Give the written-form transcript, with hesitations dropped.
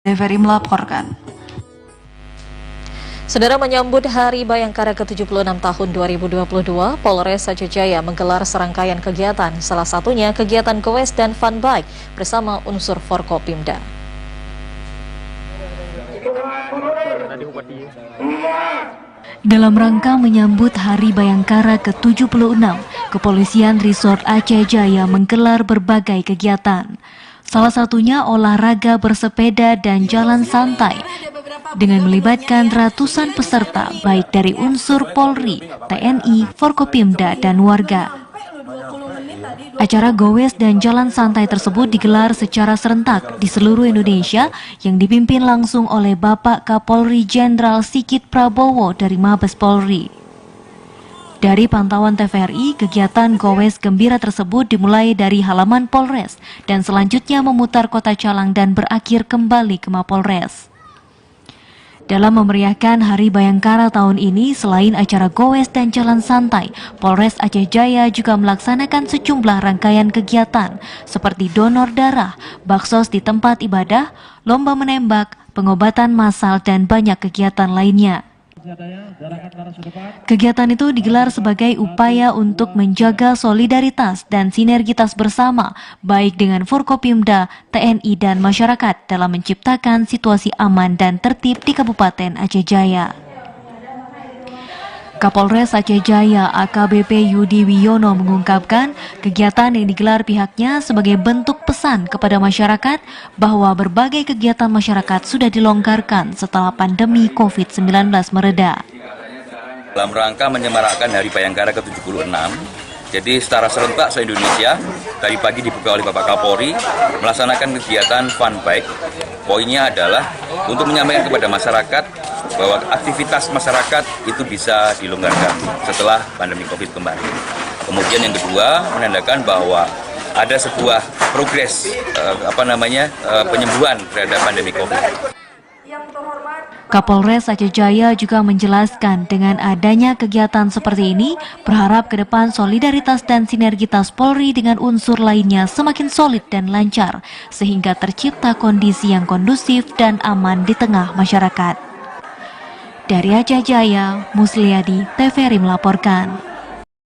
TVRI melaporkan. Saudara, menyambut Hari Bayangkara ke-76 tahun 2022, Polres Aceh Jaya menggelar serangkaian kegiatan, salah satunya kegiatan goes dan fun bike bersama unsur Forkopimda. Dalam rangka menyambut Hari Bayangkara ke-76, Kepolisian Resort Aceh Jaya menggelar berbagai kegiatan. Salah satunya olahraga bersepeda dan jalan santai dengan melibatkan ratusan peserta baik dari unsur Polri, TNI, Forkopimda, dan warga. Acara goes dan jalan santai tersebut digelar secara serentak di seluruh Indonesia yang dipimpin langsung oleh Bapak Kapolri Jenderal Sigit Prabowo dari Mabes Polri. Dari pantauan TVRI, kegiatan goes gembira tersebut dimulai dari halaman Polres dan selanjutnya memutar Kota Calang dan berakhir kembali ke Mapolres. Dalam memeriahkan Hari Bayangkara tahun ini, selain acara goes dan jalan santai, Polres Aceh Jaya juga melaksanakan sejumlah rangkaian kegiatan seperti donor darah, baksos di tempat ibadah, lomba menembak, pengobatan massal, dan banyak kegiatan lainnya. Kegiatan itu digelar sebagai upaya untuk menjaga solidaritas dan sinergitas bersama, baik dengan Forkopimda, TNI, dan masyarakat dalam menciptakan situasi aman dan tertib di Kabupaten Aceh Jaya. Kapolres Aceh Jaya AKBP Yudi Wiono mengungkapkan kegiatan yang digelar pihaknya sebagai bentuk pesan kepada masyarakat bahwa berbagai kegiatan masyarakat sudah dilonggarkan setelah pandemi COVID-19 mereda. Dalam rangka menyemarakkan Hari Bayangkara ke-76, jadi secara serentak se-Indonesia, dari pagi dibuka oleh Bapak Kapolri, melaksanakan kegiatan fun bike. Poinnya adalah untuk menyampaikan kepada masyarakat bahwa aktivitas masyarakat itu bisa dilonggarkan setelah pandemi COVID kemarin. Kemudian yang kedua, menandakan bahwa ada sebuah progres penyembuhan terhadap pandemi COVID. Kapolres Aceh Jaya juga menjelaskan dengan adanya kegiatan seperti ini, berharap ke depan solidaritas dan sinergitas Polri dengan unsur lainnya semakin solid dan lancar, sehingga tercipta kondisi yang kondusif dan aman di tengah masyarakat. Dari Aceh Jaya, Musliadi, TVRI melaporkan.